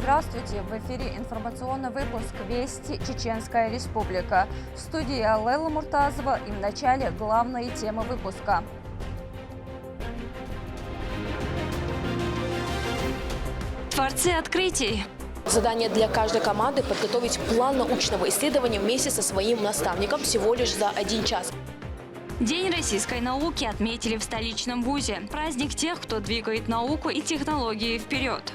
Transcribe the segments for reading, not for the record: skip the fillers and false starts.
Здравствуйте! В эфире информационный выпуск «Вести. Чеченская Республика». В студии Лейла Муртазова и в начале главные темы выпуска. Творцы открытий. Задание для каждой команды – подготовить план научного исследования вместе со своим наставником всего лишь за 1 час. День российской науки отметили в столичном вузе. Праздник тех, кто двигает науку и технологии вперед.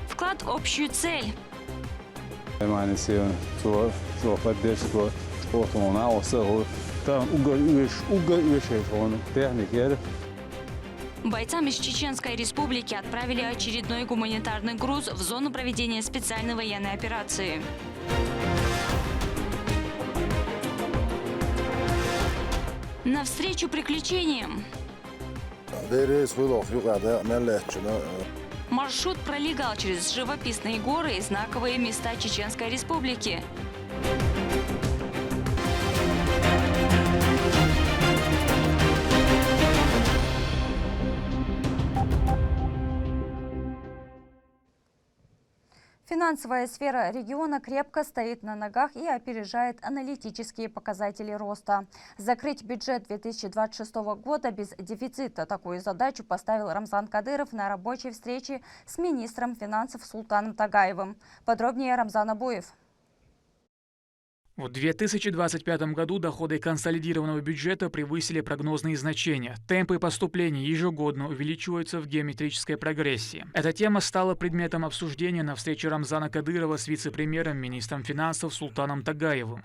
Вклад в общую цель. Бойцам из Чеченской Республики отправили очередной гуманитарный груз в зону проведения специальной военной операции. Навстречу приключениям. Маршрут пролегал через живописные горы и знаковые места Чеченской Республики. Финансовая сфера региона крепко стоит на ногах и опережает аналитические показатели роста. Закрыть бюджет 2026 года без дефицита – такую задачу поставил Рамзан Кадыров на рабочей встрече с министром финансов Султаном Тагаевым. Подробнее Рамзан Абуев. В 2025 году доходы консолидированного бюджета превысили прогнозные значения. Темпы поступлений ежегодно увеличиваются в геометрической прогрессии. Эта тема стала предметом обсуждения на встрече Рамзана Кадырова с вице-премьером, министром финансов Султаном Тагаевым.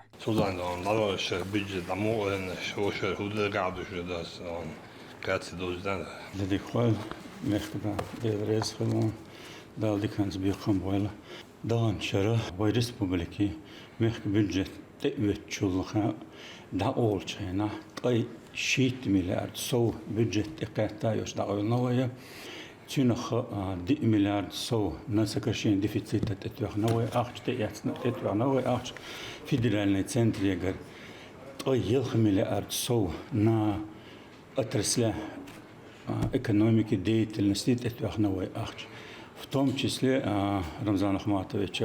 бюджет تقويتشولخا دعولشينا طي شيت مليار سو بيدجت إقطاعيوش دعولناويا تشينخ دي مليار سو نسكرشين ديفيسيت تتوخناوي أخش تياتنا تتوخناوي أخش فيدرالني центрيجر طي يلخ مليار سو نا أترسله экономики деятельности тетвахновой ахч. В том числе Рамзан Ахматович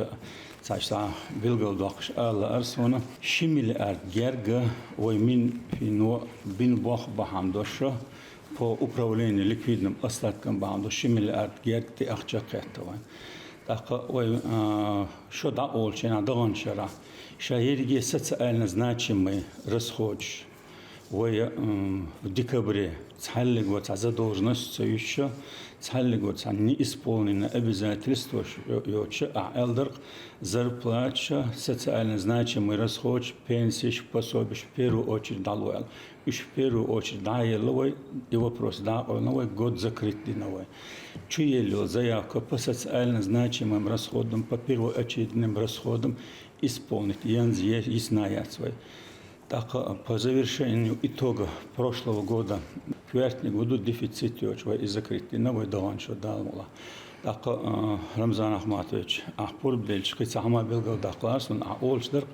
сачта билгалдакш алла арсона шимилиард герга оймин фино бин бах бахамдоша по управлению ликвидным остатком бахамдош шимилиард герг те ахча кеттован. Так ой что да олчена дончара шаерги социально значимый расход. Ой в декабре цаллигот задолженность еще цаллигот неисполненное обязательство еще элдер зарплата социально значимый расход пенсии пособий в первую очередь далуэл и в первую очередь даеловой и вопрос да новый год закрытый новый чуело заявка по социально значимым расходам по первоочередным расходам исполнить янзье ясная свой. Так, по завершению итога прошлого года, в квартале году дефицит и закрытый новый доллар, что дал. Так, Рамзан Ахматович, ахпур бдельчик, сама белгал доклад, он аолшдер,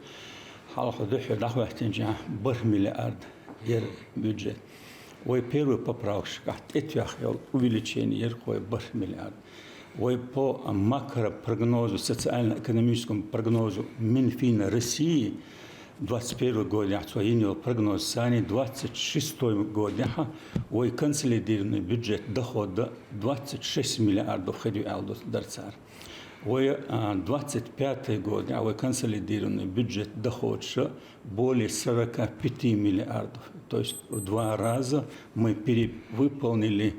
халха духе дахвахтинжа, миллиард ер бюджет. Ой первый поправка, этих увеличение ер кой миллиард. Ой по макропрогнозу, социально-экономическому прогнозу Минфина России. 21 год, я прогноз сани 26 год, ой консолидированный бюджет дохода 26 миллиардов ходил дарцар. Ой 25 год, ой консолидированный бюджет дохода более 45 миллиардов. То есть в 2 раза мы перевыполнили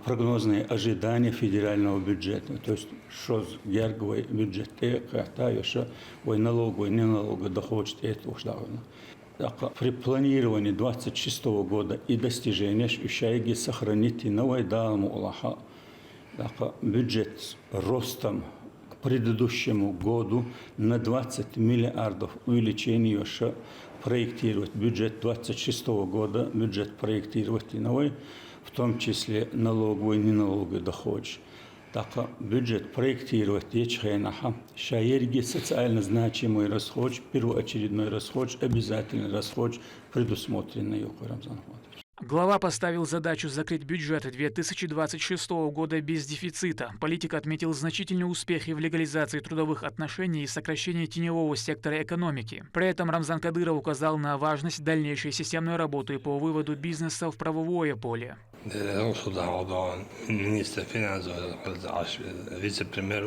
прогнозные ожидания федерального бюджета. То есть, что герговый бюджет, это еще налоговый, не налоговый доход, это уж давно. При планировании 26 года и достижения ущайги сохранить новый далму Аллаха. Бюджет с ростом к предыдущему году на 20 миллиардов увеличение еще проектировать бюджет 26 года, бюджет проектировать и новый. В том числе налоговый и неналоговый доход. Так бюджет проектировать ечхайнаха, шаерги социально значимый расход, первоочередной расход, обязательный расход, предусмотренный Рамзан Ахматович. Глава поставил задачу закрыть бюджет 2026 года без дефицита. Политик отметил значительные успехи в легализации трудовых отношений и сокращении теневого сектора экономики. При этом Рамзан Кадыров указал на важность дальнейшей системной работы по выводу бизнеса в правовое поле. Minister finanzor, vicepremier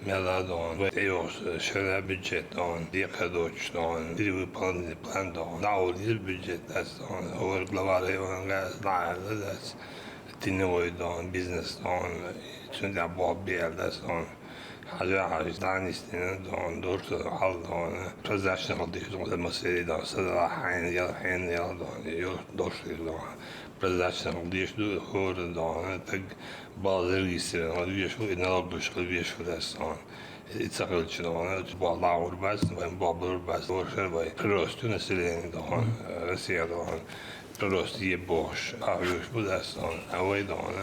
Мелодон, шера бюджет, декадоч, перевыполненный план, даулир бюджет, глава района знает, теневой бизнес, чunda боббел, حاجة دانستين دون دكتور حال دون برزاشن قديش دون المسيري دون صدر حين يلا دون دوشي دون برزاشن قديش دون هور دون تج بازر يصير قديش هو نلقوش قديش هو دستان يتسقل شلون بالله بس وين بابر بس ورشة وين كروستو نسلين دون رسيا دون كروستي بوش أبيوش بدستان أوي دون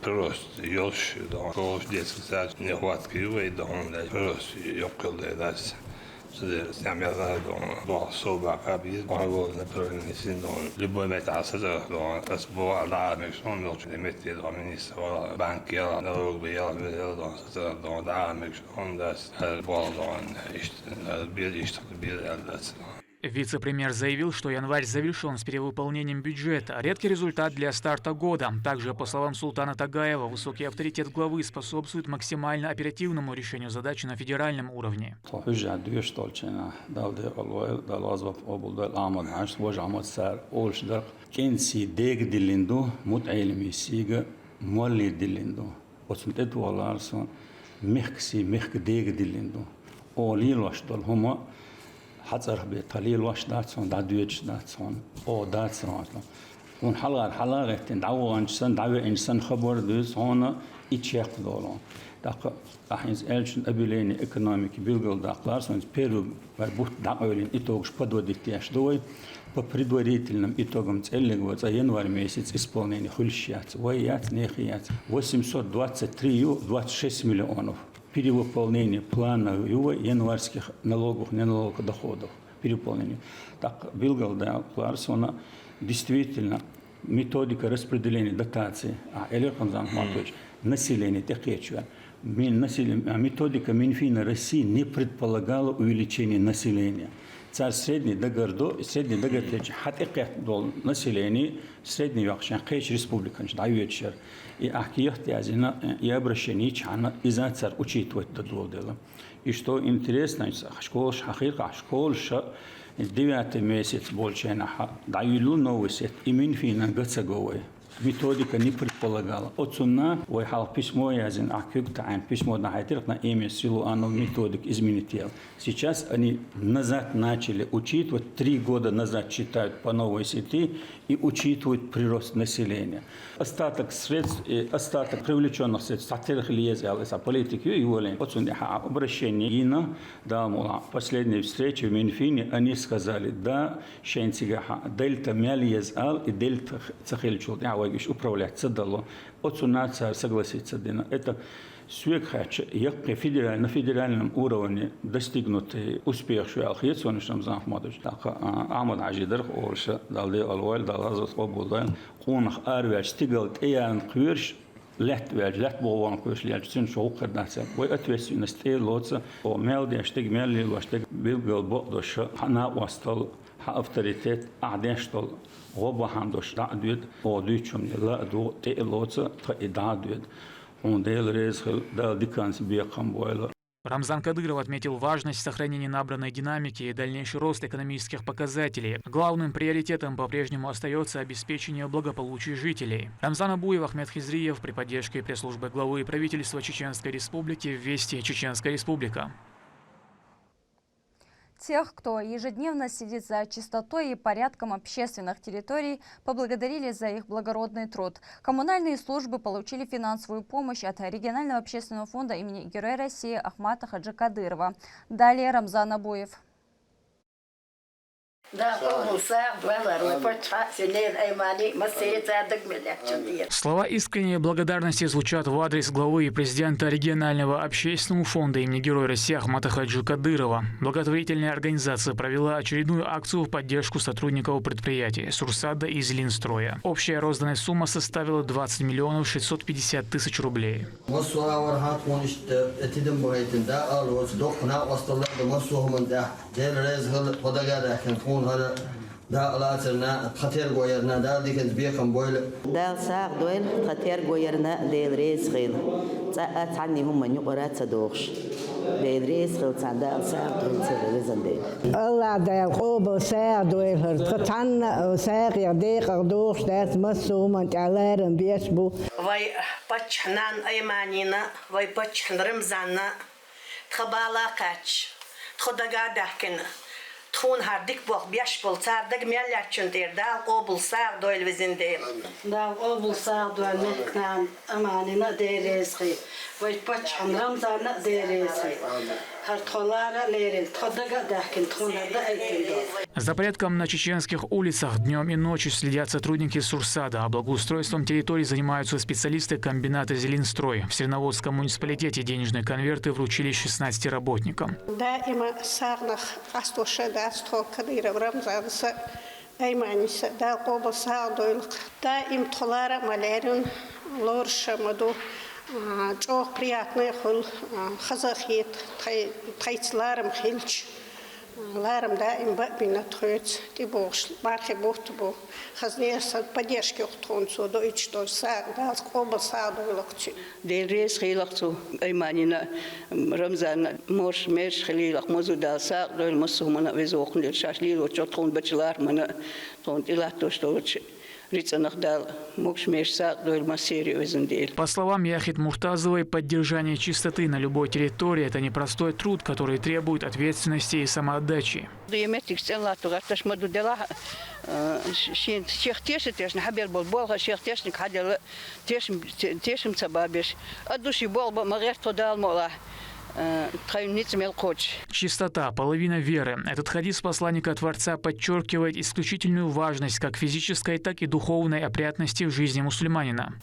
Просто još koš детский сад нехватки выйдем, просто ёкал дас. Сам я до собака без багов на правильный синон. Любой метался до разбора да мексон ночь не мети до министра банки я налог биял до да мексон дас бол до бил дас. Вице-премьер заявил, что январь завершен с перевыполнением бюджета. Редкий результат для старта года. Также, по словам Султана Тагаева, высокий авторитет главы способствует максимально оперативному решению задач на федеральном уровне. حصر بتاليل واش داتسون دادويتش داتسون او داتسون اون حلقه دعوه انسان خبر دوس هون içek dolon. Dakika ahins elçin abileni ekonomik bilgil daklar son Перу вербут даолин итог подводить яшдой по предварительным итогам целого за январь месяц исполнения хульщац воят нехият 823,26 миллионов. Перевыполнение плана его январских налогов, не налоговых доходов. Переполнение. Так, Билгал Кларсона действительно методика распределения дотаций, население, методика Минфина России не предполагала увеличение населения. Царь средний догордо, средний догордо, хатикет дол население, средний вакшан, кэч республика, дайвечер. И ахтиятязина и обращение чана из-за царь учитывать это дело. И что интересно, школа шахирка, школа 9 месяц больше на дают новости, и Минфина гацаговой. Методика не предполагала. Отсюда выехал письмо, я знаю, письмо на хайтирах на имя силу, оно методик изменить. Сейчас они назад начали учитывать, 3 года назад читают по новой сети и учитывают прирост населения. Остаток средств, остаток привлеченных средств, политики и воли. Отсюда обращение Ина, да, последней встречи в Минфине, они сказали, да, шенсигаха, дельта мяльезал и дельта цахильчул. Управлять дало. Отсюда царь согласится. Это свекхач, як на федеральном уровне достигнутый успех, что алхиец, он что Рамзан Ахмадович, так Ахмад Ажидер, Орша, далде алваль, далазот обулдан, он арвяч стигал, эян квирш, лет болван квирш, лячцин шоукер даться. Ой ответственность лоца, о мелди, штиг мели, лаштиг билгал бокдоша, хана вастал, авторитет, адештал. غوبا هندوش دعوت أوديشون لا دو تيلوتsa تإدعوت ونديل رزق دال ديكانس بيقام بويلا. Рамзан Кадыров отметил важность сохранения набранной динамики и дальнейший рост экономических показателей. Главным приоритетом по-прежнему остается обеспечение благополучия жителей. Рамзан Абуев, Ахмед Хизриев при поддержке пресс-службы главы правительства Чеченской Республики в Вести Чеченская Республика. Тех, кто ежедневно следит за чистотой и порядком общественных территорий, поблагодарили за их благородный труд. Коммунальные службы получили финансовую помощь от регионального общественного фонда имени Героя России Ахмата Хаджи Кадырова. Далее Рамзан Абуев. Слова искренней благодарности звучат в адрес главы и президента регионального общественного фонда имени Героя России Ахмата Хаджи Кадырова. Благотворительная организация провела очередную акцию в поддержку сотрудников предприятий Сурсада и Зеленстроя. Общая розданная сумма составила 20 миллионов 650 тысяч рублей. دال ساق دويل خطير غويرنا ديل ريس خيل تاعت عني هم من يقرات صدوقش ديل ريس خيل تاع دال ساق دويل سيرزن ديل الله دال قوب ساق دويل تتعن ساق يديق دوقش دات مسو من تعلارن بيشبو وای بچنان ایمانینا وای بچن رمزانا تخبالا قاچ خداگا دهکن تون هردیک بوق بیش بول سردگ میلیچون دیر دال قبول ساق دویل وزین دیر دال قبول ساق دویل مکنان امانینا دیریزخی وای بچن رمزانا دیریزخی هر تولارا لیرل خداگا دهکن تون هرده ایتین دور. За порядком на чеченских улицах днем и ночью следят сотрудники Сурсада, а благоустройством территорий занимаются специалисты комбината «Зеленстрой». В Свердловском муниципалитете денежные конверты вручили 16 работникам. Ларам даим бабина тхоц ти бош мархе бохт бо хазнес поддержки ухтонцо до и что саг да оба саду локчи دیر ریز خیلی تو ایمانینا رمزان مرش مرش خیلی لق موضوع دال ساق دویل مسو منا وزوخن دل شاشلی و چطون بچلار منا تون تلاتوش دوچ ريتسنах дал мокш мерш саق дойл массери везен дел. По словам Яхид Муртазовой, поддержание чистоты на любой территории – это непростой труд, который требует ответственности и самоотдачи. Чистота – половина веры. Этот хадис посланника Творца подчеркивает исключительную важность как физической, так и духовной опрятности в жизни мусульманина.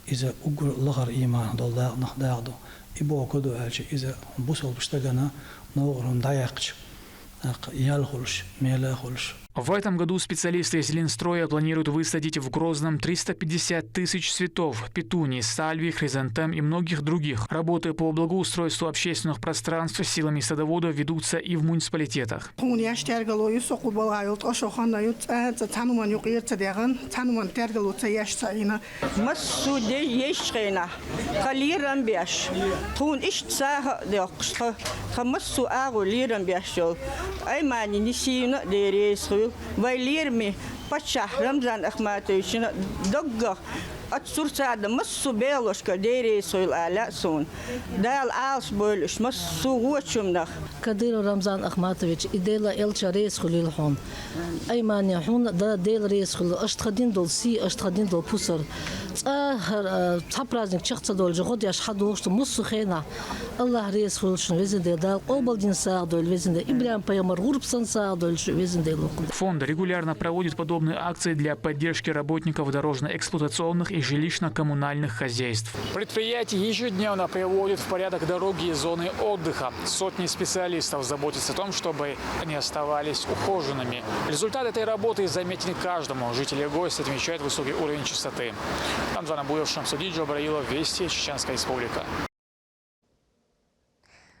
إذا أقول لغر إيمان ضل نخدعه إبوه كده أجي إذا بوصل بشتغلنا نوغرم ضيقش يالخلش ميلاخلش. В этом году специалисты из Зеленстроя планируют высадить в Грозном 350 тысяч цветов – петуний, сальвий, хризантем и многих других. Работы по благоустройству общественных пространств силами садоводов ведутся и в муниципалитетах. Вайлирми пача Рамзан Ахматовична догга от Сурсада массу белошка дерейсойл алясон дал алс болш массу гочумнах Кадыр Рамзан Ахматович идела элча рейс хулилхон Аймани хун да дел рейс хул аштхадин дол си аштхадин дол пусар ца праздник чахца дол жгод яш хадуш массу хена Allah рейс хулшн везде дал обалдин саадол везде Ибрам паямар гурбсан саадол везде лук. Фонд регулярно проводит подобные акции для поддержки работников дорожно-эксплуатационных и жилищно-коммунальных хозяйств. Предприятие ежедневно приводит в порядок дороги и зоны отдыха. Сотни специалистов заботятся о том, чтобы они оставались ухоженными. Результат этой работы заметен каждому. Жители гости отмечают высокий уровень чистоты. Рамзан Абуев, Шамсудин Джабраилов, Вести, Чеченская республика.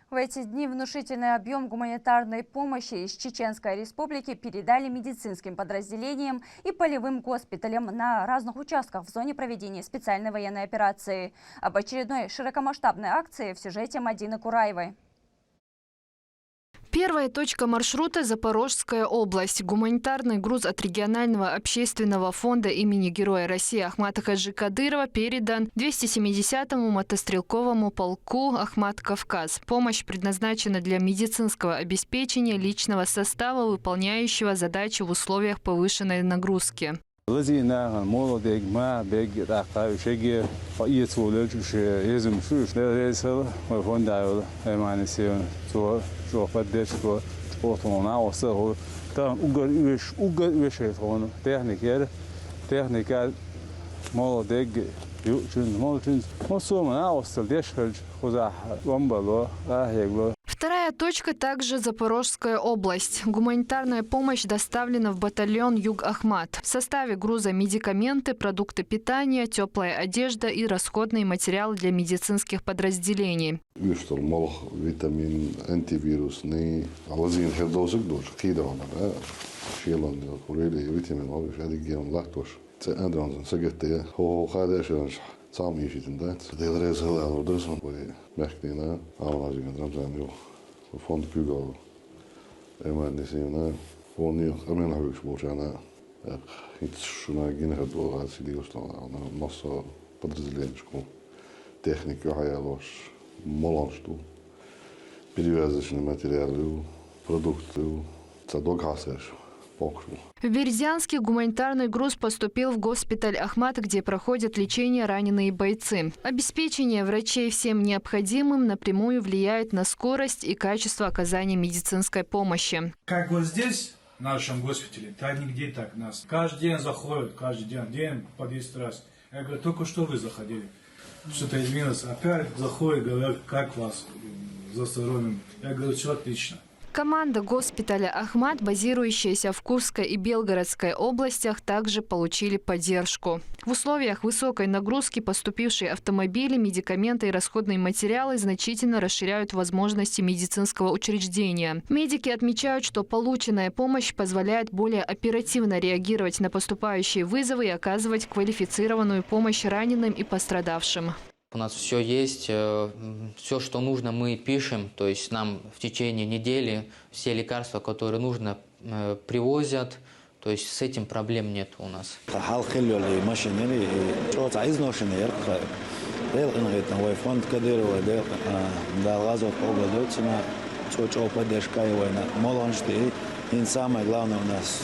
В эти дни внушительный объем гуманитарной помощи из Чеченской республики передали медицинским подразделениям и полевым госпиталям на разных участках в зоне проведения специальной военной операции. Об очередной широкомасштабной акции в сюжете Мадины Кураевой. Первая точка маршрута – Запорожская область. Гуманитарный груз от регионального общественного фонда имени Героя России Ахмата Хаджи Кадырова передан 270-му мотострелковому полку «Ахмат-Кавказ». Помощь предназначена для медицинского обеспечения личного состава, выполняющего задачи в условиях повышенной нагрузки. Вторая точка также Запорожская область. Гуманитарная помощь доставлена в батальон Юг-Ахмат. В составе груза медикаменты, продукты питания, теплая одежда и расходные материалы для медицинских подразделений. Fond Kugal, Emannisina, Foni, Amena Högsborgsarna, Hitschuna Ginhador, Sidiostan, Massa, Подразделенчку, технику, хаялош, молоншту, перевязочные материалы, продукты, цадогасеш. В Бердянске гуманитарный груз поступил в госпиталь Ахмат, где проходят лечение раненые бойцы. Обеспечение врачей всем необходимым напрямую влияет на скорость и качество оказания медицинской помощи. Как вот здесь, в нашем госпитале, так нигде так нас. Каждый день заходят, каждый день по 10 раз. Я говорю, только что вы заходили, что-то изменилось. Опять заходят, говорят, как вас за здоровьем. Я говорю, все отлично. Команда госпиталя Ахмат, базирующаяся в Курской и Белгородской областях, также получили поддержку. В условиях высокой нагрузки поступившие автомобили, медикаменты и расходные материалы значительно расширяют возможности медицинского учреждения. Медики отмечают, что полученная помощь позволяет более оперативно реагировать на поступающие вызовы и оказывать квалифицированную помощь раненым и пострадавшим. У нас все есть, все, что нужно, мы пишем. То есть нам в течение недели все лекарства, которые нужно, привозят. То есть с этим проблем нет у нас. Самое главное у нас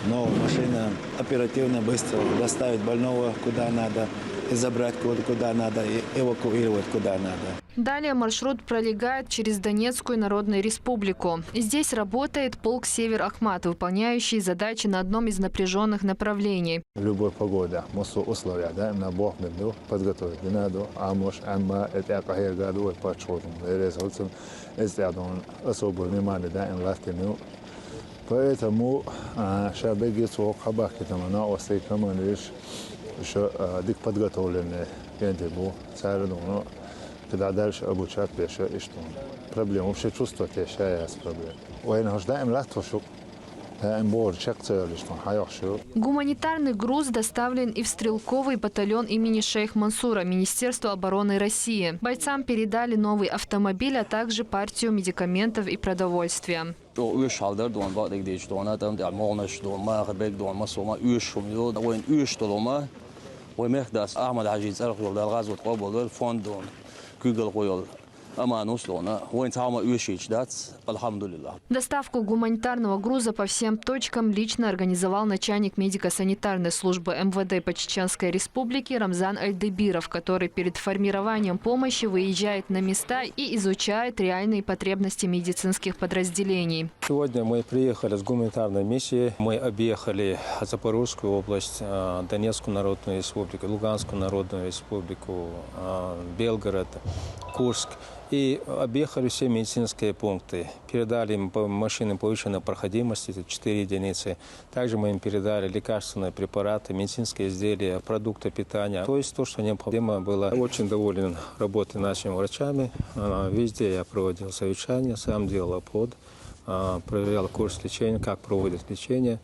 новая машина, оперативно, быстро доставить больного куда надо, и забрать куда надо, и эвакуировать куда надо. Далее маршрут пролегает через Донецкую Народную Республику. Здесь работает полк Север-Ахмат, выполняющий задачи на одном из напряженных направлений. Любая погода, условия, да, на Бог подготовить не надо, а может, это году подходим, особое внимание, да, поэтому шабеги цвок хабахи там на осей командир еще дик подготовленные генти царину, когда дальше обучать пеше и что проблем вообще чувствовать еще есть проблем. Война ждаем латвошук. Гуманитарный груз доставлен и в стрелковый батальон имени Шейх Мансура, Министерства обороны России. Бойцам передали новый автомобиль, а также партию медикаментов и продовольствия. Доставку гуманитарного груза по всем точкам лично организовал начальник медико-санитарной службы МВД по Чеченской Республике Рамзан Альдебиров, который перед формированием помощи выезжает на места и изучает реальные потребности медицинских подразделений. Сегодня мы приехали с гуманитарной миссией. Мы объехали Запорожскую область, Донецкую Народную Республику, Луганскую Народную Республику, Белгород, Курск. И объехали все медицинские пункты. Передали им машины повышенной проходимости, это 4 единицы. Также мы им передали лекарственные препараты, медицинские изделия, продукты питания. То есть то, что необходимо было. Очень доволен работой нашими врачами. Везде я проводил совещания, сам делал обход, проверял курс лечения, как проводят лечение.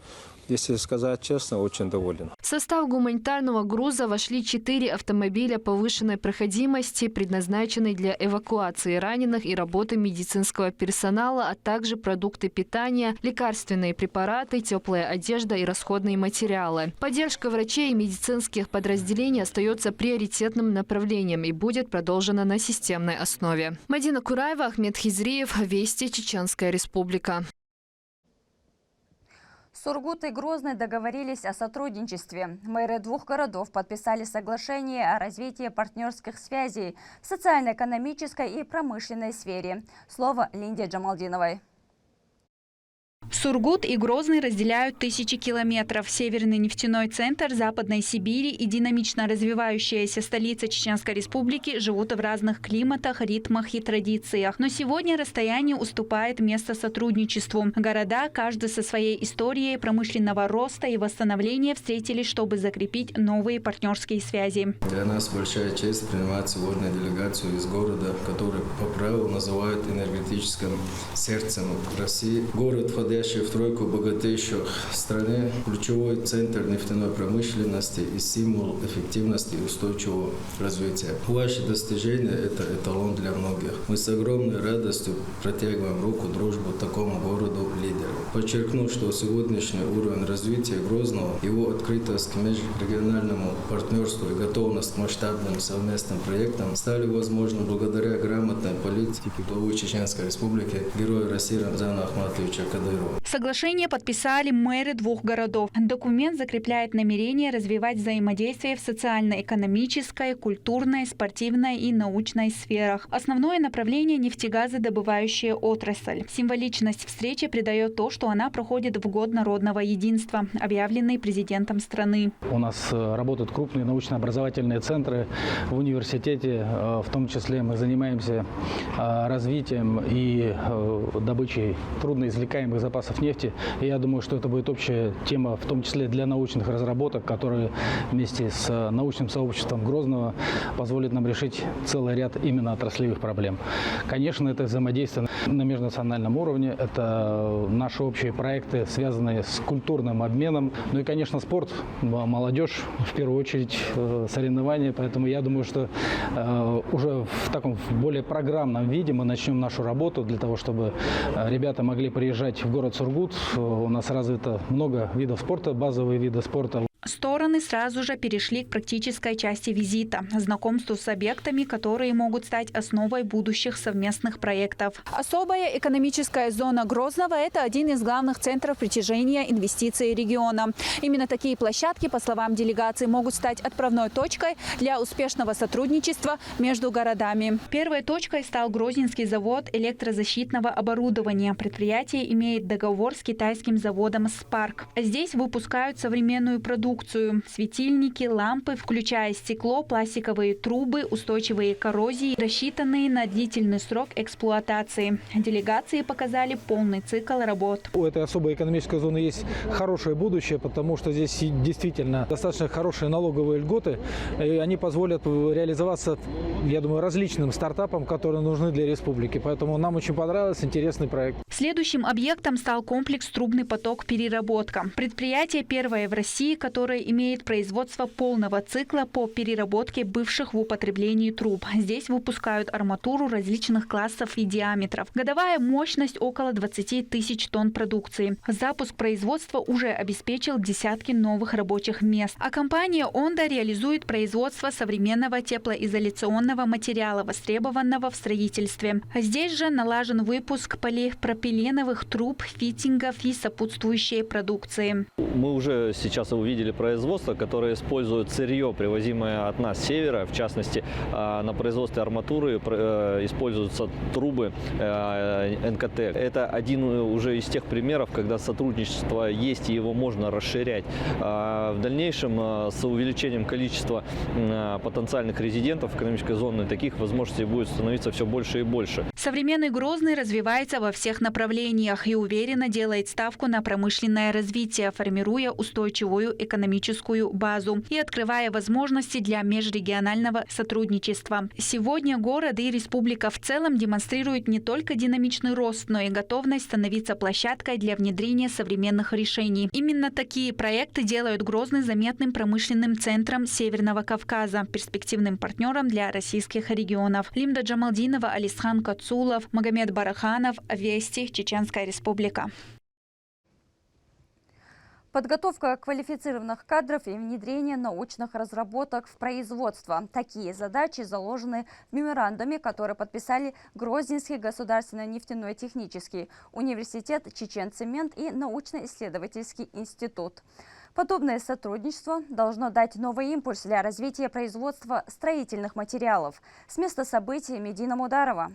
Если сказать честно, очень доволен. В состав гуманитарного груза вошли 4 автомобиля повышенной проходимости, предназначенные для эвакуации раненых и работы медицинского персонала, а также продукты питания, лекарственные препараты, теплая одежда и расходные материалы. Поддержка врачей и медицинских подразделений остается приоритетным направлением и будет продолжена на системной основе. Мадина Кураева, Ахмед Хизриев, Вести, Чеченская Республика. Сургут и Грозный договорились о сотрудничестве. Мэры двух городов подписали соглашение о развитии партнерских связей в социально-экономической и промышленной сфере. Слово Линде Джамалдиновой. Сургут и Грозный разделяют тысячи километров. Северный нефтяной центр Западной Сибири и динамично развивающаяся столица Чеченской Республики живут в разных климатах, ритмах и традициях. Но сегодня расстояние уступает место сотрудничеству. Города, каждый со своей историей промышленного роста и восстановления, встретились, чтобы закрепить новые партнерские связи. Для нас большая честь принимать сегодня делегацию из города, который по праву называют энергетическим сердцем России. Город, входящий в тройку богатейших страны, ключевой центр нефтяной промышленности и символ эффективности и устойчивого развития. Ваши достижения – это эталон для многих. Мы с огромной радостью протягиваем руку дружбы такому городу-лидеру. Подчеркну, что сегодняшний уровень развития Грозного, его открытость к межрегиональному партнерству и готовность к масштабным совместным проектам стали возможны благодаря грамотной политике главы Чеченской Республики, героя России Рамзана Ахматовича Кадырова. Соглашение подписали мэры двух городов. Документ закрепляет намерение развивать взаимодействие в социально-экономической, культурной, спортивной и научной сферах. Основное направление – нефтегазодобывающая отрасль. Символичность встречи придает то, что она проходит в год народного единства, объявленный президентом страны. У нас работают крупные научно-образовательные центры в университете. В том числе мы занимаемся развитием и добычей трудноизвлекаемых запасов нефти. И я думаю, что это будет общая тема, в том числе для научных разработок, которые вместе с научным сообществом Грозного позволят нам решить целый ряд именно отраслевых проблем. Конечно, это взаимодействие на межнациональном уровне, это наши общие проекты, связанные с культурным обменом. Ну и, конечно, спорт, молодежь, в первую очередь соревнования. Поэтому я думаю, что уже в таком более программном виде мы начнем нашу работу для того, чтобы ребята могли приезжать в город Сургут. У нас развито много видов спорта, базовые виды спорта. Стороны сразу же перешли к практической части визита – знакомству с объектами, которые могут стать основой будущих совместных проектов. Особая экономическая зона Грозного – это один из главных центров притяжения инвестиций региона. Именно такие площадки, по словам делегации, могут стать отправной точкой для успешного сотрудничества между городами. Первой точкой стал Грозненский завод электрозащитного оборудования. Предприятие имеет договор с китайским заводом «Спарк». Здесь выпускают современную продукцию. Светильники, лампы, включая стекло, пластиковые трубы, устойчивые к коррозии, рассчитанные на длительный срок эксплуатации. Делегации показали полный цикл работ. У этой особой экономической зоны есть хорошее будущее, потому что здесь действительно достаточно хорошие налоговые льготы. И они позволят реализоваться, я думаю, различным стартапам, которые нужны для республики. Поэтому нам очень понравился, интересный проект. Следующим объектом стал комплекс «Трубный поток переработка». Предприятие первое в России, которое имеет производство полного цикла по переработке бывших в употреблении труб. Здесь выпускают арматуру различных классов и диаметров. Годовая мощность около 20 тысяч тонн продукции. Запуск производства уже обеспечил десятки новых рабочих мест. А компания «Онда» реализует производство современного теплоизоляционного материала, востребованного в строительстве. Здесь же налажен выпуск полипропиленовых труб, фитингов и сопутствующей продукции. Мы уже сейчас увидели производство, которое использует сырье, привозимое от нас с севера. В частности, на производстве арматуры используются трубы НКТ. Это один уже из тех примеров, когда сотрудничество есть и его можно расширять. В дальнейшем с увеличением количества потенциальных резидентов экономической зоны таких возможностей будет становиться все больше и больше. Современный Грозный развивается во всех направлениях и уверенно делает ставку на промышленное развитие, формируя устойчивую экономическую базу и открывая возможности для межрегионального сотрудничества. Сегодня город и республика в целом демонстрируют не только динамичный рост, но и готовность становиться площадкой для внедрения современных решений. Именно такие проекты делают Грозный заметным промышленным центром Северного Кавказа, перспективным партнером для российских регионов. Лимда Джамалдинова, Алисхан Кацулов, Магомед Бараханов, Вести, Чеченская Республика. Подготовка квалифицированных кадров и внедрение научных разработок в производство. Такие задачи заложены в меморандуме, который подписали Грозненский государственный нефтяной технический университет, Чеченцемент и научно-исследовательский институт. Подобное сотрудничество должно дать новый импульс для развития производства строительных материалов. С места событий Медина Мударова.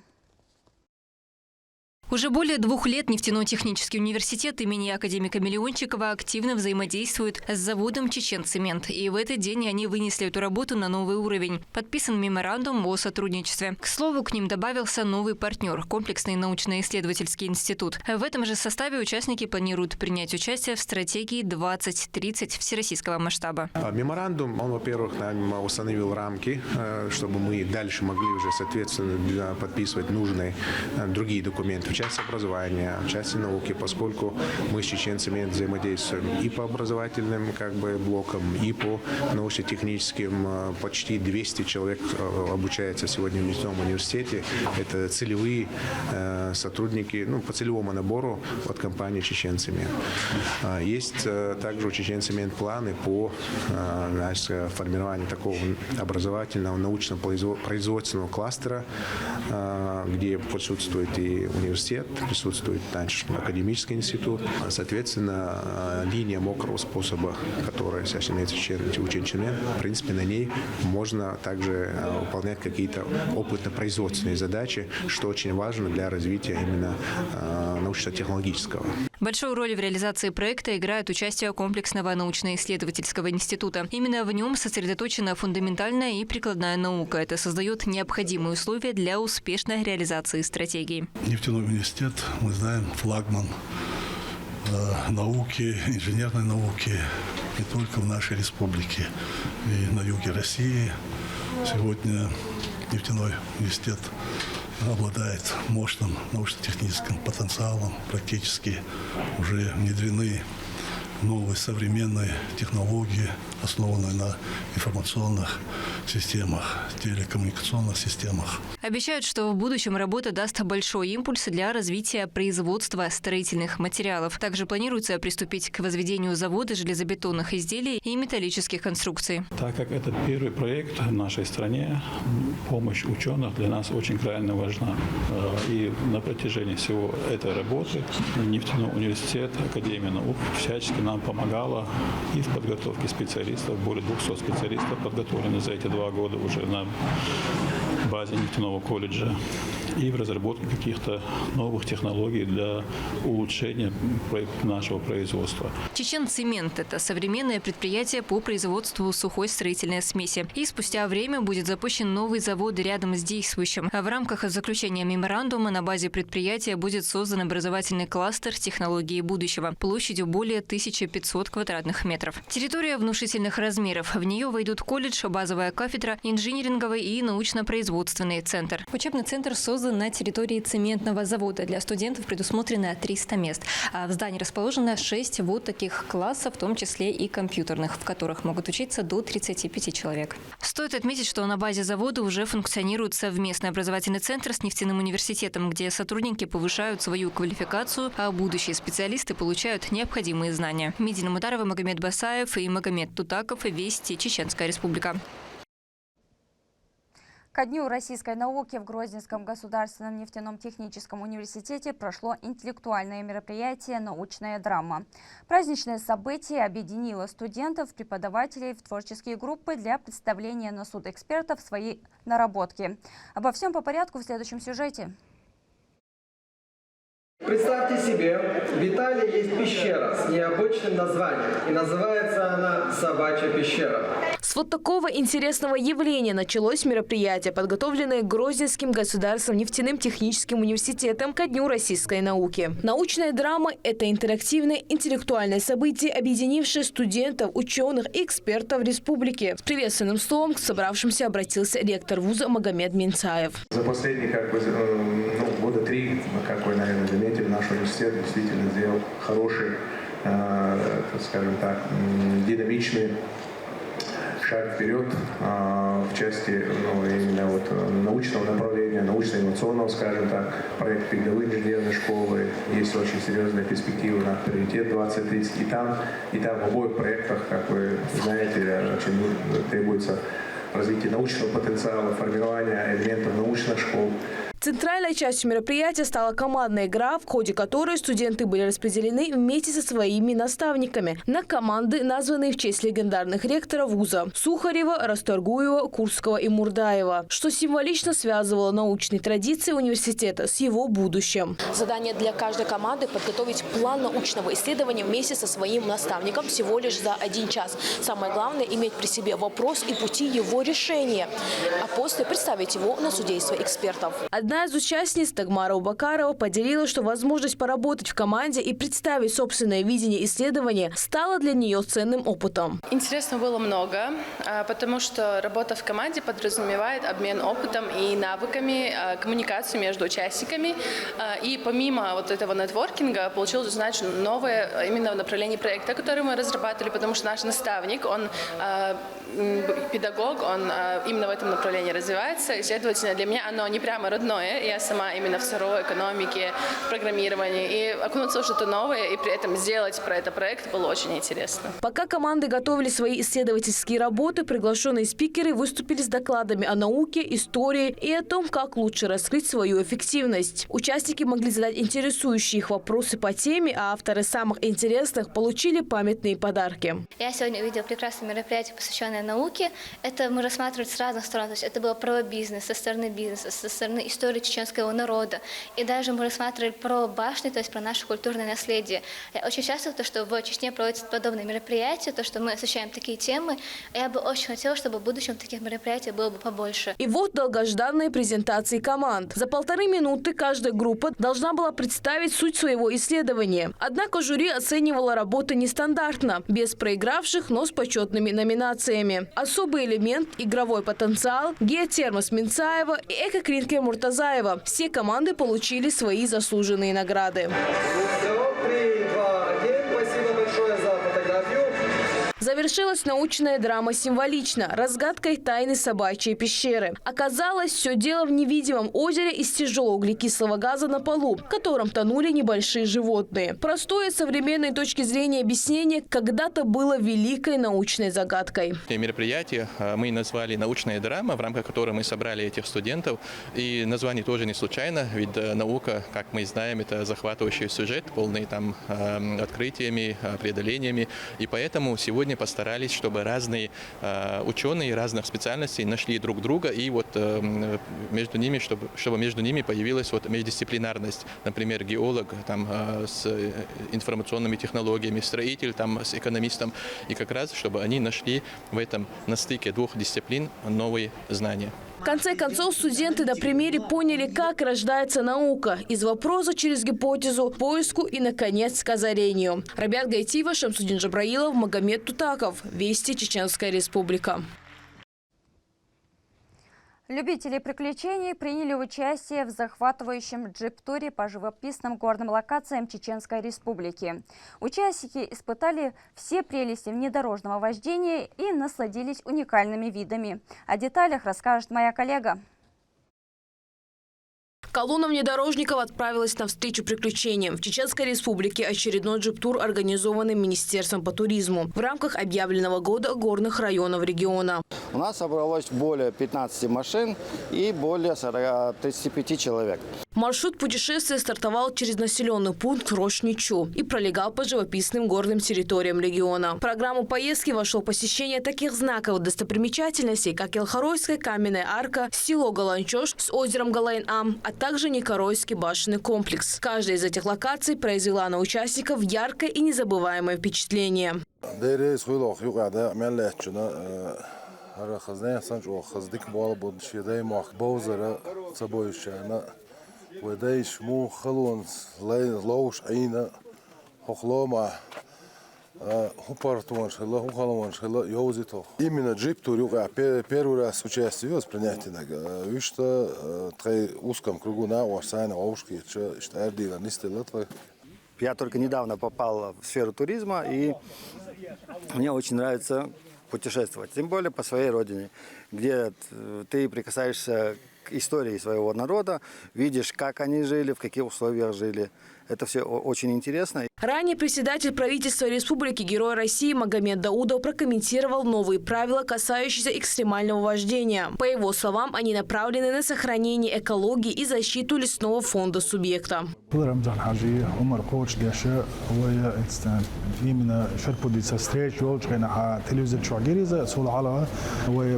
Уже более 2 лет нефтяно-технический университет имени академика Миллиончикова активно взаимодействует с заводом «Чеченцемент». И в этот день они вынесли эту работу на новый уровень. Подписан меморандум о сотрудничестве. К слову, к ним добавился новый партнер – комплексный научно-исследовательский институт. В этом же составе участники планируют принять участие в стратегии 2030 всероссийского масштаба. Меморандум, он, во-первых, нам установил рамки, чтобы мы дальше могли уже, соответственно, подписывать нужные другие документы. В части образования, в части науки, поскольку мы с Чеченцемент взаимодействуем и по образовательным блокам, и по научно-техническим. Почти 200 человек обучается сегодня в нефтяном университете. Это целевые сотрудники, по целевому набору от компании Чеченцемент. Есть также у Чеченцемент планы по формированию такого образовательного научно-производственного кластера, где присутствует и университет, присутствует наш академический институт. Соответственно, линия мокрого способа, которая сейчас имеется у Чеченцемент, в принципе, на ней можно также выполнять какие-то опытно-производственные задачи, что очень важно для развития именно научно-технологического. Большую роль в реализации проекта играет участие комплексного научно-исследовательского института. Именно в нем сосредоточена фундаментальная и прикладная наука. Это создает необходимые условия для успешной реализации стратегии. Нефтяной университет, мы знаем, флагман науки, инженерной науки не только в нашей республике, и на юге России. Сегодня нефтяной университет обладает мощным научно-техническим потенциалом, практически уже внедрены новые современные технологии, основанные на информационных системах, телекоммуникационных системах. Обещают, что в будущем работа даст большой импульс для развития производства строительных материалов. Также планируется приступить к возведению завода железобетонных изделий и металлических конструкций. Так как это первый проект в нашей стране, помощь ученых для нас очень крайне важна. И на протяжении всего этой работы нефтяной университет, Академия наук всячески нам помогала и в подготовке специалистов. Более 200 специалистов подготовлены за эти 2 года уже на базе нефтяного колледжа и в разработке каких-то новых технологий для улучшения нашего производства. Чеченцемент – это современное предприятие по производству сухой строительной смеси. И спустя время будет запущен новый завод рядом с действующим. А в рамках заключения меморандума на базе предприятия будет создан образовательный кластер технологии будущего площадью более 1500 квадратных метров. Территория внушительных размеров. В нее войдут колледж, базовая кафедра, инжиниринговый и научно-производственный центр. Учебный центр создан на территории цементного завода. Для студентов предусмотрено 300 мест. А в здании расположено 6 вот таких классов, в том числе и компьютерных, в которых могут учиться до 35 человек. Стоит отметить, что на базе завода уже функционирует совместный образовательный центр с нефтяным университетом, где сотрудники повышают свою квалификацию, а будущие специалисты получают необходимые знания. Медина Мударова, Магомед Басаев и Магомед Тутаков. Вести, Чеченская Республика. Ко Дню российской науки в Грозненском государственном нефтяном техническом университете прошло интеллектуальное мероприятие «Научная драма». Праздничное событие объединило студентов, преподавателей в творческие группы для представления на суд экспертов своей наработки. Обо всем по порядку в следующем сюжете. Представьте себе, в Италии есть пещера с необычным названием, и называется она «Собачья пещера». С вот такого интересного явления началось мероприятие, подготовленное Грозненским государственным нефтяным техническим университетом ко Дню российской науки. Научная драма – это интерактивное интеллектуальное событие, объединившее студентов, ученых и экспертов республики. С приветственным словом к собравшимся обратился ректор вуза Магомед Минцаев. За последние года 3, как вы, наверное, заметили, наш университет действительно сделал хороший, скажем так, динамичный шаг вперед в части именно научного направления, научно-инновационного, скажем так, проект передовой инженерной школы. Есть очень серьезная перспектива на приоритет 2030. И там в обоих проектах, как вы знаете, очень требуется развитие научного потенциала, формирование элементов научных школ. Центральной частью мероприятия стала командная игра, в ходе которой студенты были распределены вместе со своими наставниками на команды, названные в честь легендарных ректоров вуза – Сухарева, Расторгуева, Курского и Мурдаева, что символично связывало научные традиции университета с его будущим. Задание для каждой команды – подготовить план научного исследования вместе со своим наставником всего лишь за 1 час. Самое главное – иметь при себе вопрос и пути его решения, а после представить его на судейство экспертов. Одна из участниц, Тагмара Убакарова, поделилась, что возможность поработать в команде и представить собственное видение исследования стала для нее ценным опытом. Интересно было много, потому что работа в команде подразумевает обмен опытом и навыками, коммуникацию между участниками. И помимо вот этого нетворкинга получилось узнать новое именно направление проекта, который мы разрабатывали, потому что наш наставник, он педагог, он именно в этом направлении развивается. И, следовательно, для меня оно не прямо родное. Я сама именно в сырой экономике, программировании. И окунуться в что-то новое и при этом сделать про это проект было очень интересно. Пока команды готовили свои исследовательские работы, приглашенные спикеры выступили с докладами о науке, истории и о том, как лучше раскрыть свою эффективность. Участники могли задать интересующие их вопросы по теме, а авторы самых интересных получили памятные подарки. Я сегодня увидела прекрасное мероприятие, посвященное науке. Это мы рассматривали с разных сторон. То есть это было про бизнес, со стороны бизнеса, со стороны истории чеченского народа. И даже мы рассматривали про башни, то есть про наше культурное наследие. Я очень счастлива, что в Чечне проводятся подобные мероприятия, то, что мы освещаем такие темы. Я бы очень хотела, чтобы в будущем таких мероприятий было бы побольше. И вот долгожданные презентации команд. За 1,5 минуты каждая группа должна была представить суть своего исследования. Однако жюри оценивало работы нестандартно, без проигравших, но с почетными номинациями. Особый элемент – игровой потенциал, геотермос Минцаева и экоклинкер Муртазаева. Все команды получили свои заслуженные награды. Завершилась научная драма символично – разгадкой тайны собачьей пещеры. Оказалось, все дело в невидимом озере из тяжелого углекислого газа на полу, в котором тонули небольшие животные. Простое с современной точки зрения объяснение когда-то было великой научной загадкой. Мероприятие мы назвали «Научная драма», в рамках которой мы собрали этих студентов. И название тоже не случайно, ведь наука, как мы знаем, это захватывающий сюжет, полный открытиями, преодолениями. И поэтому сегодня постарались, чтобы разные ученые разных специальностей нашли друг друга, и между ними, чтобы между ними появилась междисциплинарность. Например, геолог с информационными технологиями, строитель с экономистом. И как раз, чтобы они нашли в этом на стыке 2 дисциплин новые знания. В конце концов, студенты на примере поняли, как рождается наука. Из вопроса через гипотезу, поиску и, наконец, к озарению. Рабиат Гайтиева, Шамсудин Джабраилов, Магомед Тутаков. Вести, Чеченская Республика. Любители приключений приняли участие в захватывающем джип-туре по живописным горным локациям Чеченской Республики. Участники испытали все прелести внедорожного вождения и насладились уникальными видами. О деталях расскажет моя коллега. Колонна внедорожников отправилась навстречу приключениям. В Чеченской Республике очередной джип-тур, организованный Министерством по туризму в рамках объявленного года горных районов региона. У нас собралось более 15 машин и более 35 человек. Маршрут путешествия стартовал через населенный пункт Рошничу и пролегал по живописным горным территориям региона. В программу поездки вошло посещение таких знаковых достопримечательностей, как Елхоройская каменная арка, село Галанчош с озером Галайн-Ам, а также Никоройский башенный комплекс. Каждая из этих локаций произвела на участников яркое и незабываемое впечатление. ودايش مو خلون لوش عينا خلوما хупартон шела хухалон шела йозито именно джиптур юга первый раз участвую в принятии что в узком кругу на Варсайна Ошки что Эрдила нисты Латвы. Я только недавно попал в сферу туризма, и мне очень нравится путешествовать, тем более по своей родине, где ты прикасаешься к истории своего народа, видишь, как они жили, в каких условиях жили. Это все очень интересно. Ранее председатель правительства Республики Герой России Магомед Даудов прокомментировал новые правила, касающиеся экстремального вождения. По его словам, они направлены на сохранение экологии и защиту лесного фонда субъекта. именно шарпудица встреч на телевизор Чуагириза Сулала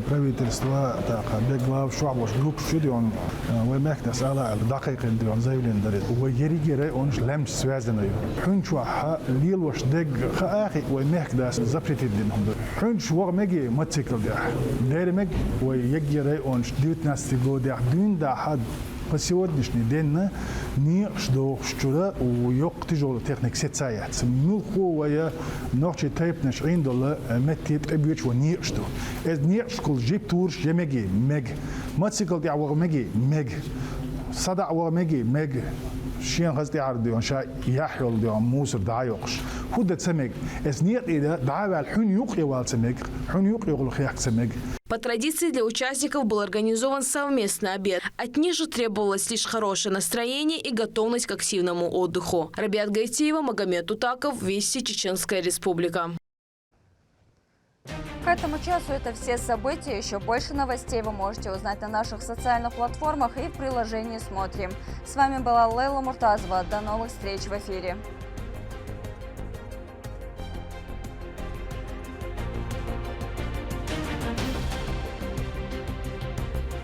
правительство беглав шуабош групп шудион ومكنس على دقيق الديون زايلين دريد ويريجي он لمش связанный حنشوا ليل وش دق خاخي ومهك داس زبرت الدين حنش وغمجي متسكل ده ديرمج ويجي он ديت ناس تقول ده دين ده حد по сегодняшний день не что вчера уйок тяжелый техник сецает. Ну хуя ночи тайпнеш индола метит объект не что. Это не школ джип тур жемеги мег. Мотоцикл дявор меги мег. صدع ومجي مج شين قصدي عرضي ونشا يحيل دي موسر دعيقش هود سمج اسنيت إذا دعوا الحين يقي والسمج حين يقي يقول خياك سمج. По традиции для участников был организован совместный обед. От них же требовалось лишь хорошее настроение и готовность к активному отдыху. Рабиат Гайтиева, Магомед Тутаков, Вести, Чеченская Республика. К этому часу это все события. Еще больше новостей вы можете узнать на наших социальных платформах и в приложении «Смотрим». С вами была Лейла Муртазова. До новых встреч в эфире.